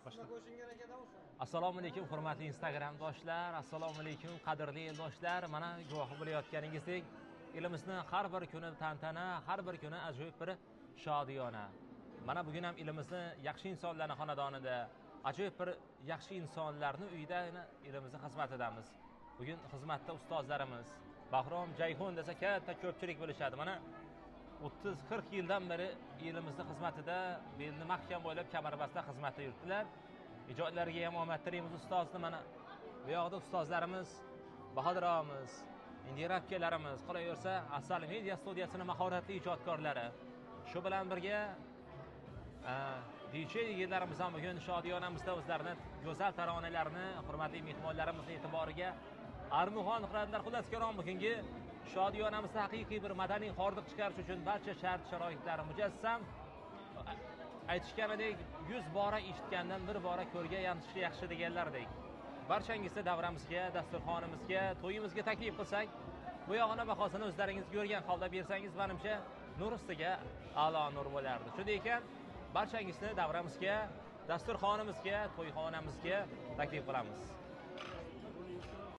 Assalomu alaykum hurmatli Instagram do'stlar, assalomu alaykum qadrli yo'ldoshlar. Mana guvohi bo'layotganingizdek, elimizni har bir kuni tantana, har bir kuni ajoyib bir shodiyona. Mana bugun ham elimizni yaxshi insonlarning xonadonida, ajoyib bir yaxshi insonlarning uyida elimizni xizmatidamiz. Bugun xizmatda ustozlarimiz Bahrom Jayxon desa katta ko'pchilik bo'lishadi. Mana 30-40 yildan beri elimizni xizmatida belni mahkam bo'ylab kamarbasta xizmatda yuribdilar. Ijodlariga ham omad tilaymiz ustozni. Mana bu yoqda ustozlarimiz Bahodir ogamiz, Indira akalarimiz, qolaversa Asal Media studiyasining mahoratli ijodkorlari. Shu bilan birga DJ yigitlarimiz ham bugun shodiyonamizda o'zlarini go'zal taronalarini hurmatli mehmonlarimizning e'tiboriga armug'on qiladilar. Xullas karom, bugungi shodiyonamizda haqiqiy bir madaniy hordiq chiqarish uchun barcha shart-sharoitlar mujassam. Aytishganidek 100 bora eshitgandan bir bora ko'rga yantishi yaxshi deganlardek. Barchangizni davramizga, dasturxonimizga, to'yimizga taklif qilsak, bu yog'ini bahosini o'zlaringiz ko'rgan holda bersangiz, menimcha nur ustiga a'lo nur bo'lardi. Shunday ekan, barchangizni davramizga, dasturxonimizga, to'yxonamizga taklif qilamiz.